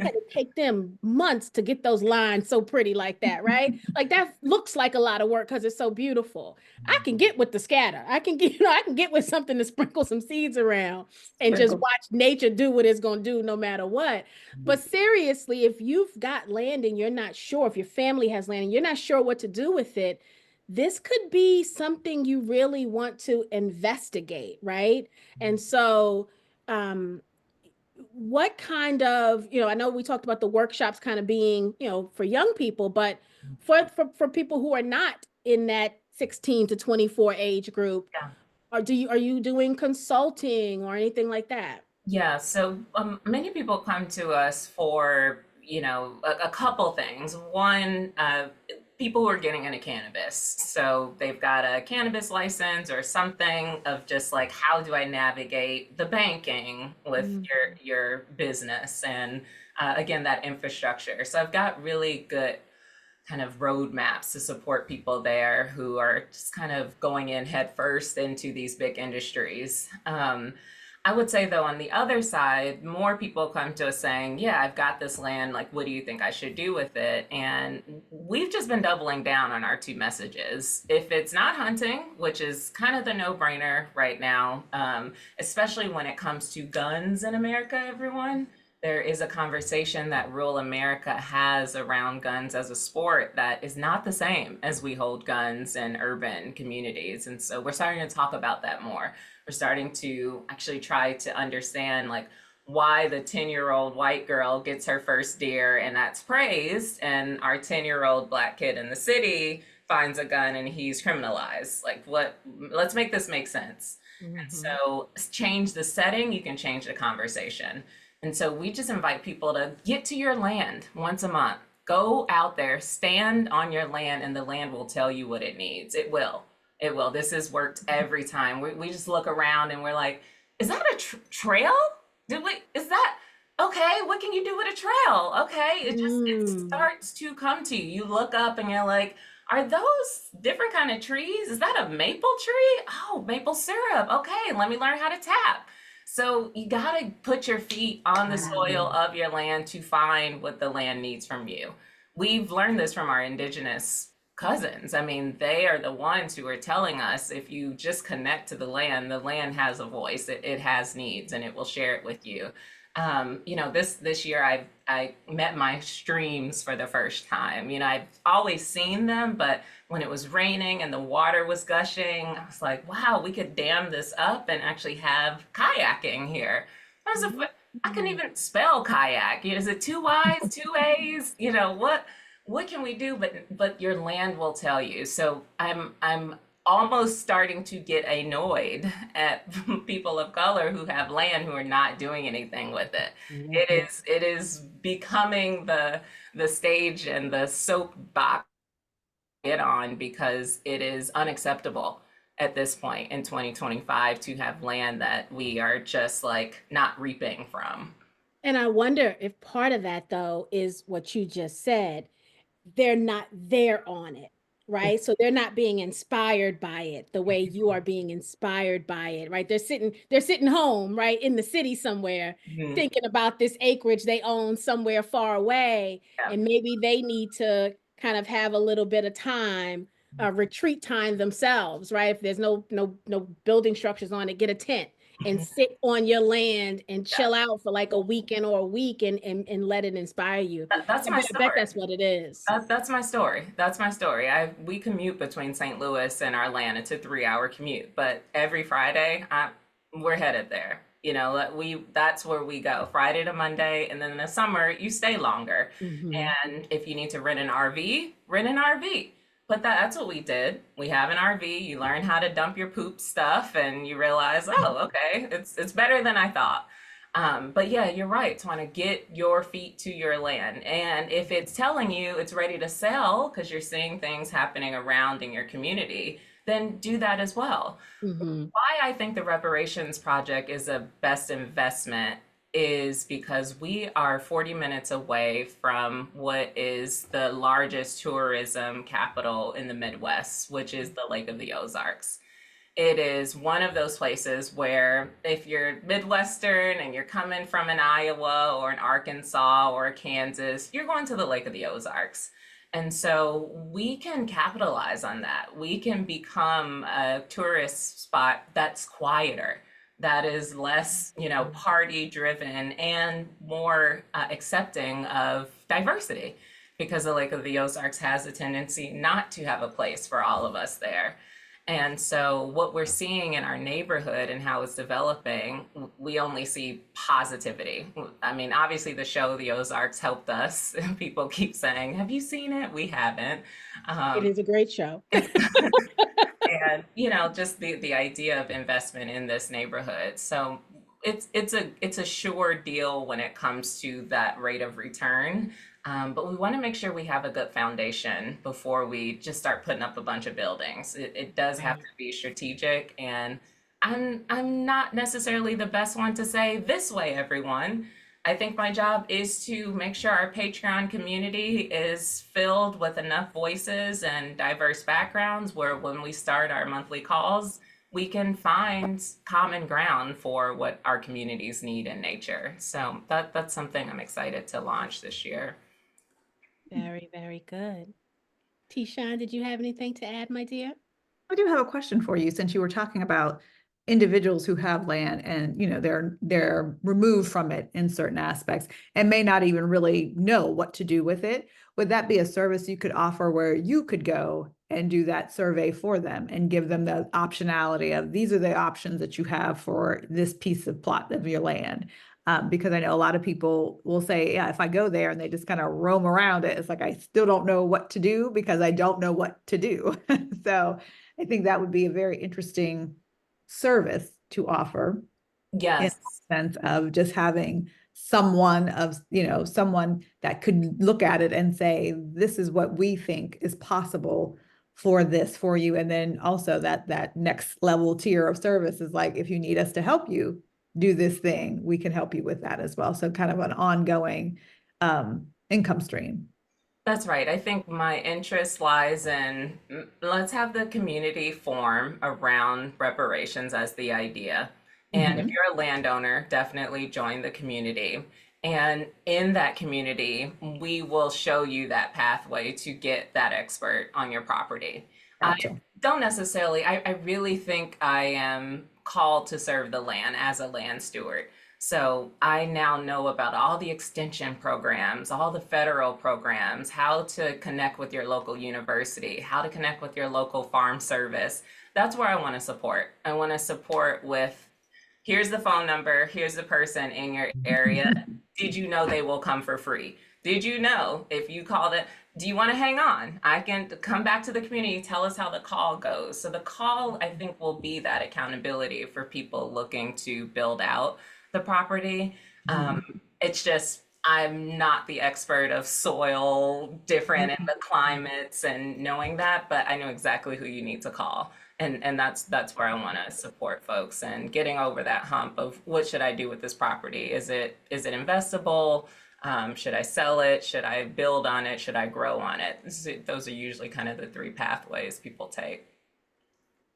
had to take them months to get those lines so pretty like that, right? Like that looks like a lot of work because it's so beautiful. I can get with the scatter. I can get, I can get with something to sprinkle some seeds around and just Sprinkle. watch nature do what it's gonna do no matter what. But seriously, if you've got land and you're not sure, if your family has land and you're not sure what to do with it, this could be something you really want to investigate, right? And so um what kind of, I know we talked about the workshops kind of being, for young people, but for people who are not in that 16 to 24 age group, Yeah. are you doing consulting or anything like that? Yeah, so many people come to us for, a couple things. One, people who are getting into cannabis. So they've got a cannabis license or something, of just like, how do I navigate the banking with Mhm. your business, and again, that infrastructure. So I've got really good kind of roadmaps to support people there who are just kind of going in head first into these big industries. I would say, though, on the other side, more people come to us saying, yeah, I've got this land. Like, what do you think I should do with it? And we've just been doubling down on our two messages. If it's not hunting, which is kind of the no brainer right now, especially when it comes to guns in America, everyone, there is a conversation that rural America has around guns as a sport that is not the same as we hold guns in urban communities. And so we're starting to talk about that more. We're starting to actually try to understand, like, why the 10-year-old white girl gets her first deer and that's praised, and our 10-year-old black kid in the city finds a gun and he's criminalized. Like, what? Let's make this make sense. And Mhm. so change the setting, you can change the conversation. And so we just invite people to get to your land once a month. Go out there, stand on your land, and the land will tell you what it needs. It will. It will. This has worked every time. We just look around and we're like, is that a trail? Is that okay? What can you do with a trail? Okay. It Mm. starts to come to you. You look up and you're like, are those different kind of trees? Is that a maple tree? Oh, maple syrup. Okay, let me learn how to tap. So you got to put your feet on the soil Wow. of your land to find what the land needs from you. We've learned this from our indigenous cousins. I mean, they are the ones who are telling us if you just connect to the land has a voice, it has needs, and it will share it with you. This year I met my streams for the first time. I've always seen them, but when it was raining and the water was gushing, I was like, wow, we could dam this up and actually have kayaking here. I was a, I couldn't Mhm. even spell kayak. Is it two Y's, two A's? What can we do? But your land will tell you. So I'm almost starting to get annoyed at people of color who have land who are not doing anything with it. Mhm. It is becoming the stage and the soapbox get on because it is unacceptable at this point in 2025 to have land that we are just like not reaping from. And I wonder if part of that, though, is what you just said. They're not there on it, right? So they're not being inspired by it the way you are being inspired by it, right? They're sitting home, right, in the city somewhere, Mhm. thinking about this acreage they own somewhere far away, Yeah. and maybe they need to kind of have a little bit of time, retreat time themselves, right? If there's no building structures on it, get a tent and Mhm. sit on your land and Yeah. chill out for like a weekend or a week and let it inspire you. That's my I bet story. that's what it is. That's my story. That's my story. We commute between St. Louis and our land. It's a 3 hour commute, but every Friday, we're headed there. That's where we go, Friday to Monday, and then in the summer you stay longer. Hmm. And if you need to rent an RV, rent an RV. But that's what we did. We have an RV. You learn how to dump your poop stuff, and you realize, oh, okay, it's better than I thought. But yeah, you're right. To want to get your feet to your land. And if it's telling you it's ready to sell because you're seeing things happening around in your community, then do that as well. Hmm. Why I think the reparations project is a best investment is because we are 40 minutes away from what is the largest tourism capital in the Midwest, which is the Lake of the Ozarks. It is one of those places where if you're Midwestern and you're coming from an Iowa or an Arkansas or a Kansas, you're going to the Lake of the Ozarks. And so we can capitalize on that. We can become a tourist spot that's quieter, that is less, party driven and more accepting of diversity because the Lake of the Ozarks has a tendency not to have a place for all of us there. And so, what we're seeing in our neighborhood and how it's developing, we only see positivity. I mean, obviously, the show The Ozarks helped us. People keep saying, have you seen it? We haven't. It Um, is a great show. and just the idea of investment in this neighborhood. So it's a sure deal when it comes to that rate of return. But we want to make sure we have a good foundation before we just start putting up a bunch of buildings. It does have Right. to be strategic, and I'm not necessarily the best one to say this way, everyone. I think my job is to make sure our Patreon community is filled with enough voices and diverse backgrounds where when we start our monthly calls, we can find common ground for what our communities need in nature. So that's something I'm excited to launch this year. Very, very good. Tishan, did you have anything to add, my dear? I do have a question for you since you were talking about individuals who have land and they're removed from it in certain aspects and may not even really know what to do with it. Would that be a service you could offer where you could go and do that survey for them and give them the optionality of these are the options that you have for this piece of plot of your land? Because I know a lot of people will say, yeah, if I go there and they just kind of roam around it, it's like I still don't know what to do because I don't know what to do. So I think that would be a very interesting service to offer in Yes. the sense of just having someone that could look at it and say, this is what we think is possible for this for you. And then also that next level tier of service is like, if you need us to help you do this thing, we can help you with that as well. So kind of an ongoing income stream. That's right. I think my interest lies in let's have the community form around reparations as the idea. And if Mhm. you're a landowner, definitely join the community. And in that community, we will show you that pathway to get that expert on your property. I Gotcha. don't necessarily, I really think I am called to serve the land as a land steward. So I now know about all the extension programs, all the federal programs, how to connect with your local university, how to connect with your local farm service. That's where I want to support. I want to support with, here's the phone number, here's the person in your area. Did you know they will come for free? Did you know if you call it, do you want to hang on? I can come back to the community, tell us how the call goes. So the call, I think, will be that accountability for people looking to build out the property. It's just, I'm not the expert of soil, different in the climates and knowing that, but I know exactly who you need to call. And that's where I want to support folks and getting over that hump of what should I do with this property? Is it investable? Should I sell it? Should I build on it? Should I grow on it? Those are usually kind of the three pathways people take.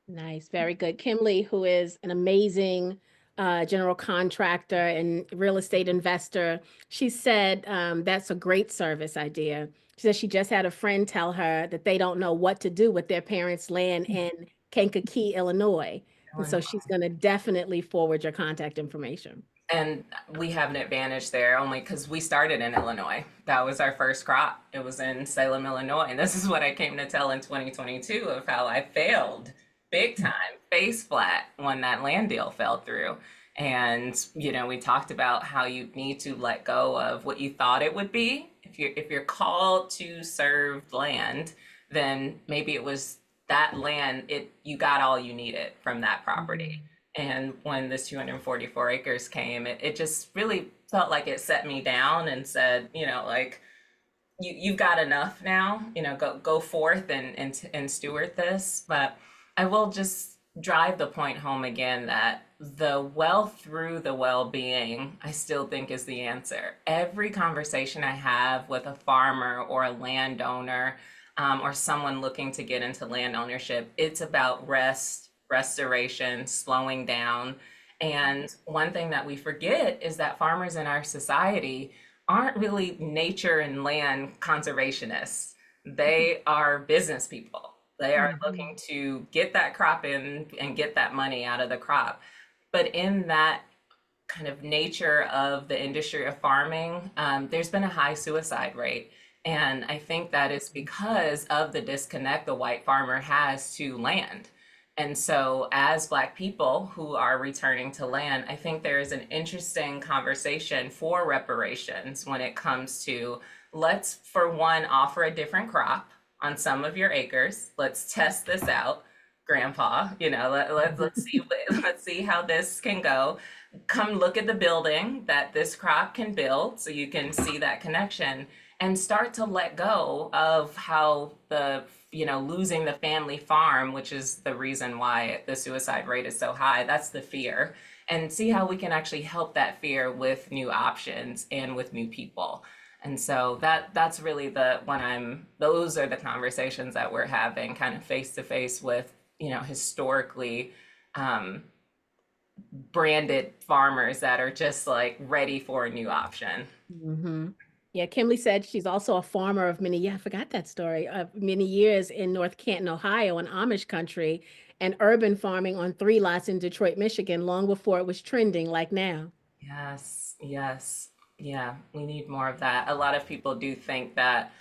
Nice, very good. Kimberly, who is an amazing general contractor and real estate investor, she said that's a great service idea. She said she just had a friend tell her that they don't know what to do with their parents' land in Kankakee, Illinois. And so she's going to definitely forward your contact information. And we have an advantage there only because we started in Illinois. That was our first crop. It was in Salem, Illinois. And this is what I came to tell in 2022 of how I failed big time, face flat, when that land deal fell through. And, we talked about how you need to let go of what you thought it would be. If you're called to serve land, then maybe it was that land, you got all you needed from that property. And when this 244 acres came, it just really felt like it set me down and said, like, you've got enough now, go forth and steward this. But I will just drive the point home again that the wealth through the well-being, I still think is the answer. Every conversation I have with a farmer or a landowner, or someone looking to get into land ownership, it's about rest, restoration, slowing down. And one thing that we forget is that farmers in our society aren't really nature and land conservationists. They are business people. They are looking to get that crop in and get that money out of the crop. But in that kind of nature of the industry of farming, there's been a high suicide rate. And I think that is because of the disconnect the white farmer has to land. And so, as Black people who are returning to land, I think there is an interesting conversation for reparations when it comes to, let's, for one, offer a different crop on some of your acres. Let's test this out, Grandpa. Let's see let's see how this can go. Come look at the building that this crop can build, so you can see that connection and start to let go of how losing the family farm, which is the reason why the suicide rate is so high. That's the fear. And see how we can actually help that fear with new options and with new people. And so that's really those are the conversations that we're having kind of face to face with, historically branded farmers that are just like ready for a new option. Mm-hmm. Yeah, Kimberly said she's also a farmer of many, yeah, I forgot that story, of many years in North Canton, Ohio, in Amish country, and urban farming on 3 lots in Detroit, Michigan, long before it was trending like now. Yes, yes. Yeah, we need more of that. A lot of people do think that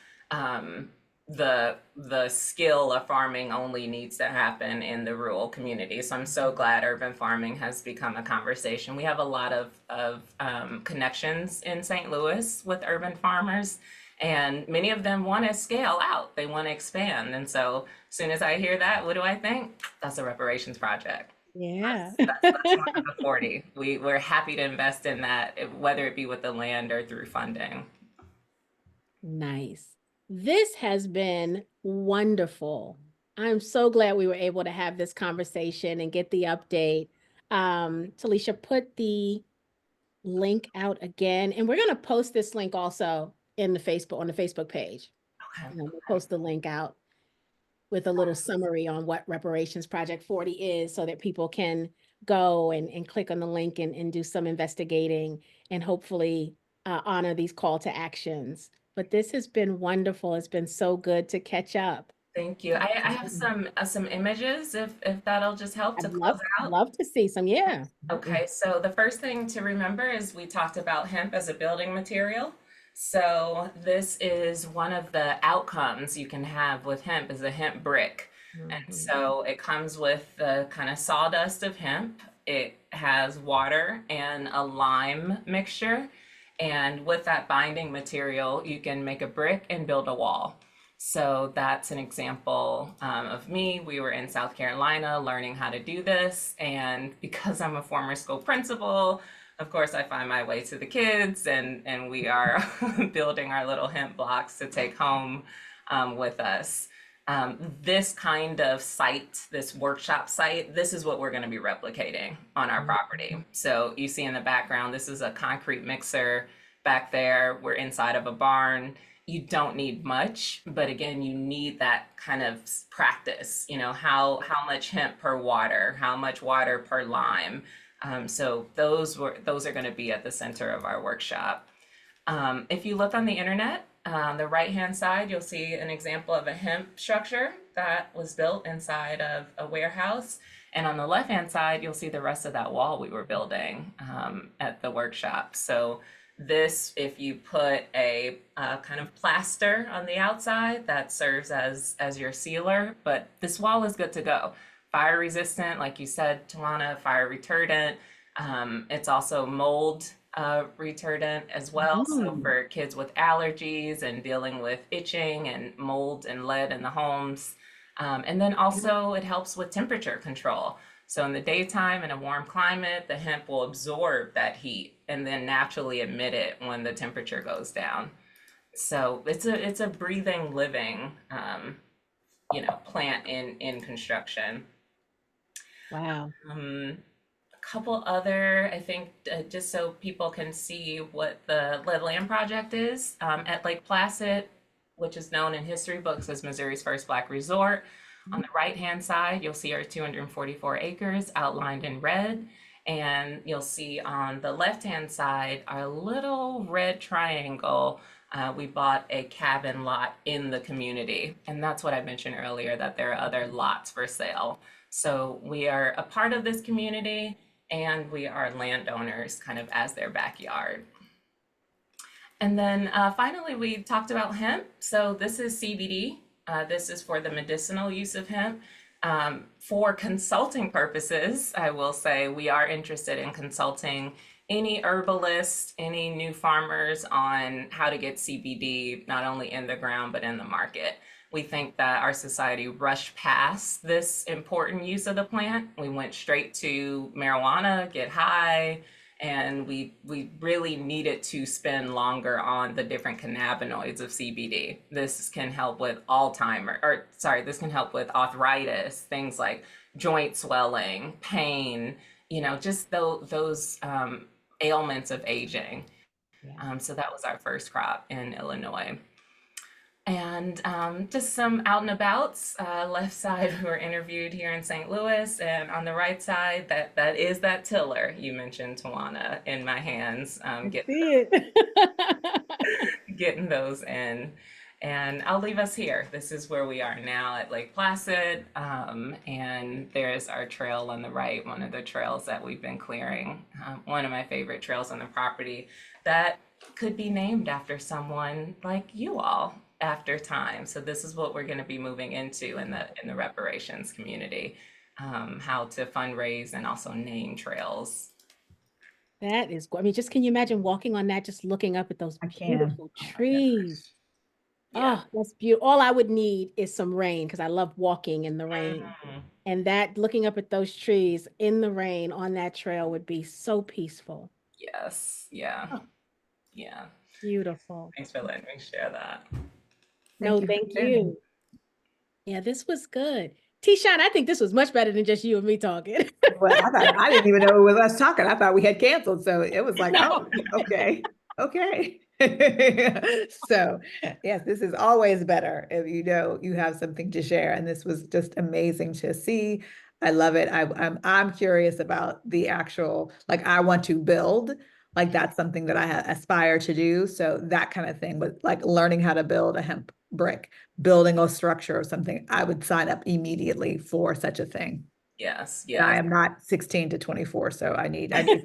the skill of farming only needs to happen in the rural communities. So I'm so glad urban farming has become a conversation. We have a lot of connections in St. Louis with urban farmers, and many of them want to scale out. They want to expand. And so as soon as I hear that, what do I think? That's a reparations project. Yeah. That's one of the 40. We're happy to invest in that, whether it be with the land or through funding. Nice. This has been wonderful. I'm so glad we were able to have this conversation and get the update. Talisha, put the link out again, and we're going to post this link also in the Facebook on the Facebook page. Okay. We'll post the link out with a little summary on what Reparations Project 40 is so that people can go and click on the link and do some investigating and hopefully honor these call to actions. But this has been wonderful. It's been so good to catch up. Thank you. I have some images if that'll just help to close I'd out. love to see some. Yeah. Okay, so the first thing to remember is we talked about hemp as a building material. So this is one of the outcomes you can have with hemp is a hemp brick. And Mhm. so it comes with the kind of sawdust of hemp. It has water and a lime mixture. And with that binding material, you can make a brick and build a wall. So that's an example of me. We were in South Carolina learning how to do this. And because I'm a former school principal, of course, I find my way to the kids, and we are building our little hemp blocks to take home with us. This kind of site, this workshop site, this is what we're going to be replicating on our property. So you see in the background, this is a concrete mixer back there. We're inside of a barn. You don't need much, but again, you need that kind of practice. You know, how much hemp per water, how much water per lime. So those are going to be at the center of our workshop. If you look on the internet, on the right-hand side, you'll see an example of a hemp structure that was built inside of a warehouse. And on the left-hand side, you'll see the rest of that wall we were building at the workshop. So this, if you put a kind of plaster on the outside, that serves as your sealer, but this wall is good to go. Fire resistant, like you said, Tawana, fire retardant. It's also mold retardant as well. So Mm. for kids with allergies and dealing with itching and mold and lead in the homes. And then also it helps with temperature control. So in the daytime in a warm climate, the hemp will absorb that heat and then naturally emit it when the temperature goes down. So it's a breathing, living plant in construction. Wow. A couple other, I think, just so people can see what the lead land project is at Lake Placid, which is known in history books as Missouri's first Black resort. On the right-hand side, you'll see our 244 acres outlined in red. And you'll see on the left-hand side, our little red triangle. We bought a cabin lot in the community. And that's what I mentioned earlier, that there are other lots for sale. So we are a part of this community and we are landowners kind of as their backyard. And then finally, we talked about hemp. So this is CBD. This is for the medicinal use of hemp. For consulting purposes, I will say we are interested in consulting any herbalists, any new farmers on how to get CBD not only in the ground, but in the market. We think that our society rushed past this important use of the plant. We went straight to marijuana, get high, and we really needed to spend longer on the different cannabinoids of CBD. This can help with Alzheimer's, or sorry, this can help with arthritis, things like joint swelling, pain, just those ailments of aging. Yeah. So that was our first crop in Illinois. And just some out and abouts. Left side, we were interviewed here in St. Louis, and on the right side, that is that tiller you mentioned, Tawana, in my hands, I see it. getting those in. And I'll leave us here. This is where we are now at Lake Placid, and there's our trail on the right, one of the trails that we've been clearing. One of my favorite trails on the property that could be named after someone like you all after time. So this is what we're going to be moving into in the reparations community, how to fundraise and also name trails. That is, I mean, just can you imagine walking on that, just looking up at those I can. beautiful Oh my trees? Yeah. Oh, that's beautiful. All I would need is some rain because I love walking in the rain. Mhm. And that looking up at those trees in the rain on that trail would be so peaceful. Yes. Yeah. Oh, Yeah. beautiful. Thanks for letting me share that. Thank No, you for thank sharing. you. Yeah, this was good. T-Shine, I think this was much better than just you and me talking. Well, I didn't even know it was us talking. I thought we had canceled. So it was like, No. oh, okay. Okay. So yes, this is always better if you have something to share. And this was just amazing to see. I love it. I'm curious about the actual, like I want to build Like that's something that I aspire to do. So that kind of thing with like learning how to build a hemp brick, building a structure or something, I would sign up immediately for such a thing. Yes, And I yes. am not 16 to 24, so I need If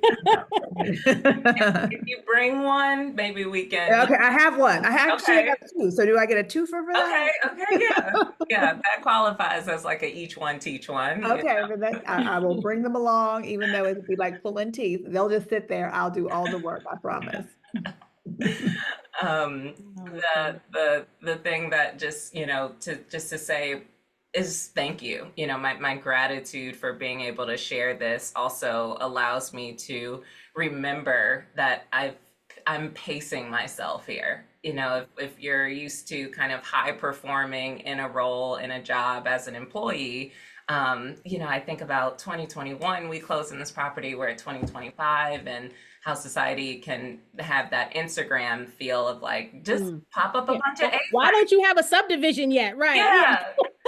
you bring one, maybe we can. Okay, I have one. I actually Okay. have two. So do I get a twofer for Okay. that? Okay. Yeah. Yeah. That qualifies as like a each one teach one. Okay, but then I will bring them along, even though it'd be like pulling teeth. They'll just sit there. I'll do all the work, I promise. um, Okay. the thing that just to say is thank you. My gratitude for being able to share this also allows me to remember that I'm pacing myself here. If you're used to kind of high performing in a role in a job as an employee, I think about 2021, we closed in this property, we're at 2025, and how society can have that Instagram feel of like, just Mm. pop up a Yeah. bunch of Why A-frames. don't you have a subdivision yet? Right. Yeah.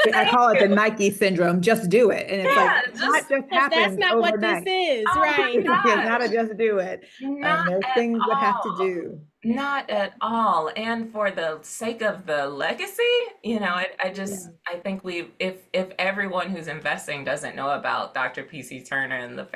Yeah, I thank call it the you. Nike syndrome. Just do it. And it's like, Yeah, it's not just, just Because that's happens not what this overnight. is. oh my Right. It's not a gosh, just do it. not There's at things that have to all. do. Not at all. And for the sake of the legacy, Yeah. I think if everyone who's investing doesn't know about Dr. PC Turner and the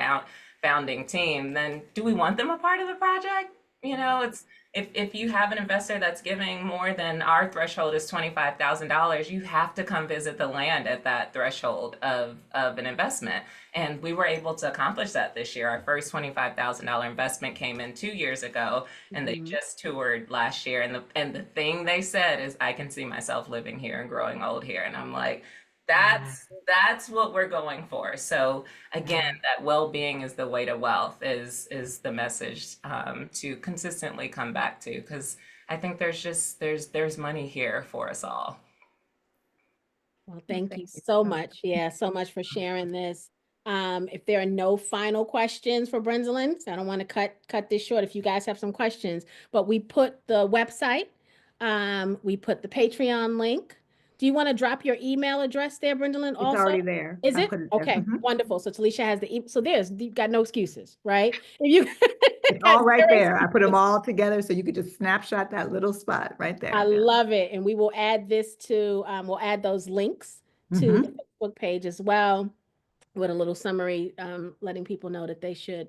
founding team, then do we want them a part of the project? It's if you have an investor that's giving more than our threshold is $25,000, you have to come visit the land at that threshold of an investment. And we were able to accomplish that this year. Our first $25,000 investment came in 2 years ago, and they Mhm. just toured last year. And the thing they said is, I can see myself living here and growing old here. And I'm like, Wow. that's what we're going for. So again, Wow. that well-being is the way to wealth is the message to consistently come back to, because I think there's money here for us all. Well, Well, thank thank you you so so much. Yeah, so much for sharing this. If there are no final questions for Brendalyn, I don't want to cut this short if you guys have some questions, but we put the website, we put the Patreon link. Do you want to drop your email address there, Brendalyn, It's also? already there. Is I it? put it there. Okay, Mhm. wonderful. So Talisha has so you've got no excuses, right? If you It's got all right zero there. I put them excuses. all together so you could just snapshot that little spot right I there. love it. And we will add we'll add those links to the Hmm. Facebook page as well with a little summary, letting people know that they should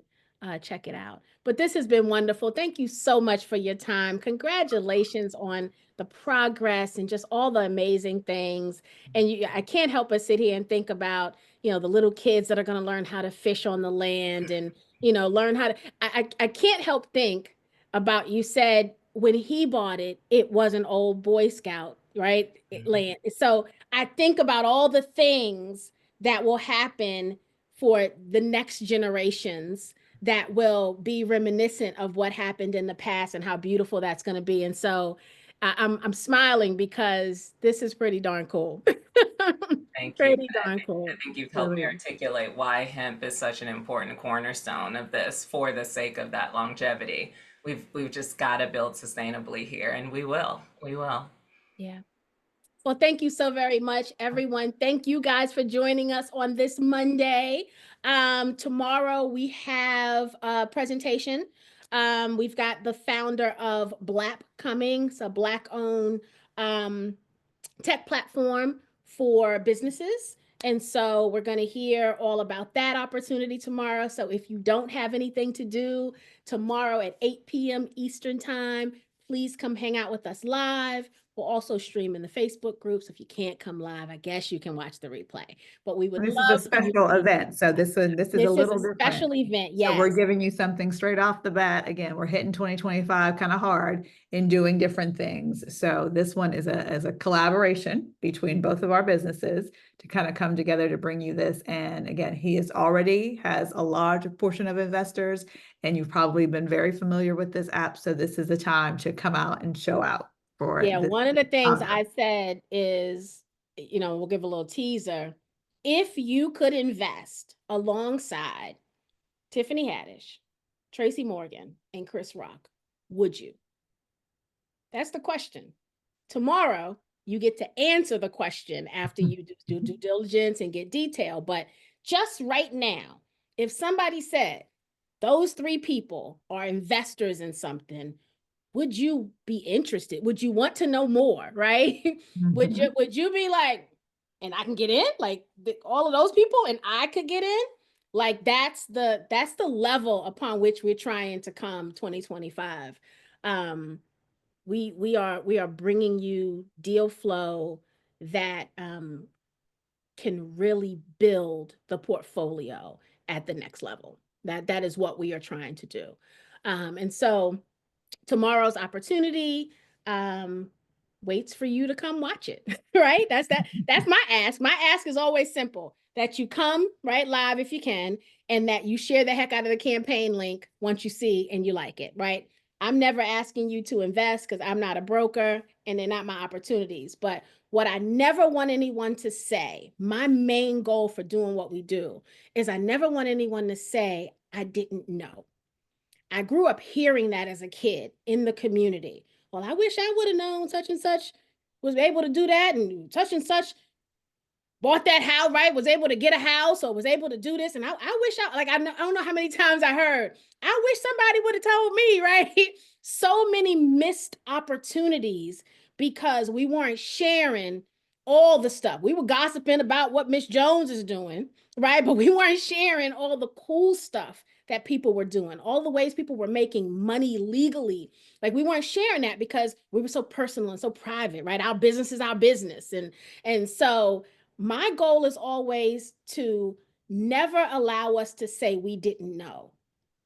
check it out. But this has been wonderful. Thank you so much for your time. Congratulations on the progress and just all the amazing things. And I can't help but sit here and think about, the little kids that are going to learn how to fish on the land and, learn how to, I can't help think about, you said when he bought it, it was an old Boy Scout, right? Land. So I think about all the things that will happen for the next generations that will be reminiscent of what happened in the past and how beautiful that's going to be. And so I'm smiling because this is pretty darn cool. Thank you. Pretty I darn think, cool. I think you've helped Really me is. articulate why hemp is such an important cornerstone of this for the sake of that longevity. We've just got to build sustainably here, and we will. We will. Yeah. Well, thank you so very much, everyone. Thank you guys for joining us on this Monday. Tomorrow we have a presentation. We've got the founder of Blap coming, so Black-owned tech platform for businesses. And so we're going to hear all about that opportunity tomorrow. So if you don't have anything to do tomorrow at 8 p.m. Eastern Time, please come hang out with us live. We'll also stream in the Facebook group. So if you can't come live, I guess you can watch the replay. But we would This is a love for you to special be here. event. So this is a This is a little different. special event. So we're Yes. giving you something straight off the bat. Again, we're hitting 2025 kind of hard in doing different things. So this one is a collaboration between both of our businesses to kind of come together to bring you this. And again, he is already has a large portion of investors, and you've probably been very familiar with this app. So this is the time to come out and show out for Yeah, this. one of the things I said is, we'll give a little teaser. If you could invest alongside Tiffany Haddish, Tracy Morgan, and Chris Rock, would you? That's the question. Tomorrow, you get to answer the question after you do due diligence and get detail. But just right now, if somebody said, those 3 people are investors in something, would you be interested? Would you want to know more, right? Would you be like, and I can get in, like all of those people, and I could get in? Like that's the level upon which we're trying to come 2025. We are bringing you deal flow that can really build the portfolio at the next level. That is what we are trying to do. And so tomorrow's opportunity um waits for you to come watch it. Right, that's my ask. My ask is always simple, that you come right live if you can, and that you share the heck out of the campaign link once you see and you like it. Right, I'm never asking you to invest because I'm not a broker and they're not my opportunities. But what I never want anyone to say, my main goal for doing what we do, is I never want anyone to say I didn't know. I grew up hearing that as a kid in the community. Well, I wish I would have known such and such was able to do that, and such bought that house, right? Was able to get a house or was able to do this. And I wish I don't know how many times I heard, I wish somebody would have told me, right? So many missed opportunities because we weren't sharing all the stuff. We were gossiping about what Miss Jones is doing, right? But we weren't sharing all the cool stuff that people were doing, all the ways people were making money legally. Like we weren't sharing that because we were so personal and so private, right? Our business is our business. And so my goal is always to never allow us to say we didn't know.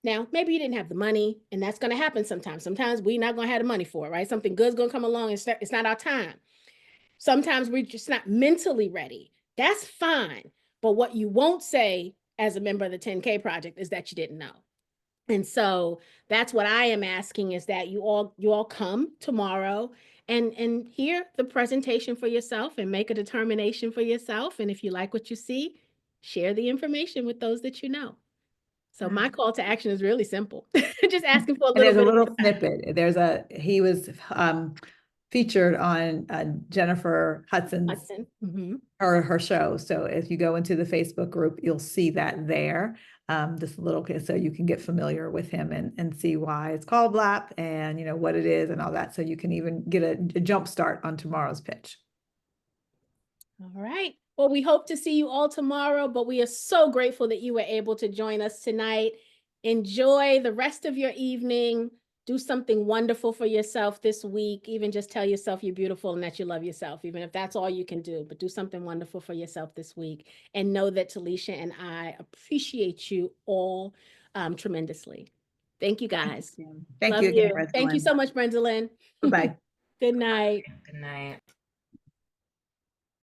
Now, maybe you didn't have the money, and that's going to happen sometimes. Sometimes we're not going to have the money for it, right? Something good's going to come along and it's not our time. Sometimes we're just not mentally ready. That's fine. But what you won't say as a member of the 10K project is that you didn't know. And so that's what I am asking, is that you all come tomorrow and hear the presentation for yourself and make a determination for yourself. And if you like what you see, share the information with those that you know. So my call to action is really simple. Just asking for a And little there's a bit of little your time. snippet. He was featured on Jennifer Hudson's Hudson. her show. So if you go into the Facebook group, you'll see that there. This little kid, so you can get familiar with him and see why it's called BLAP and what it is and all that. So you can even get a jump start on tomorrow's pitch. All right. Well, we hope to see you all tomorrow, but we are so grateful that you were able to join us tonight. Enjoy the rest of your evening. Do something wonderful for yourself this week. Even just tell yourself you're beautiful and that you love yourself, even if that's all you can do. But do something wonderful for yourself this week. And know that Talisha and I appreciate you all tremendously. Thank you, guys. Thank Love you again, you. Thank you Brendalyn. so much, Brendalyn. Bye-bye. Good night. Good night.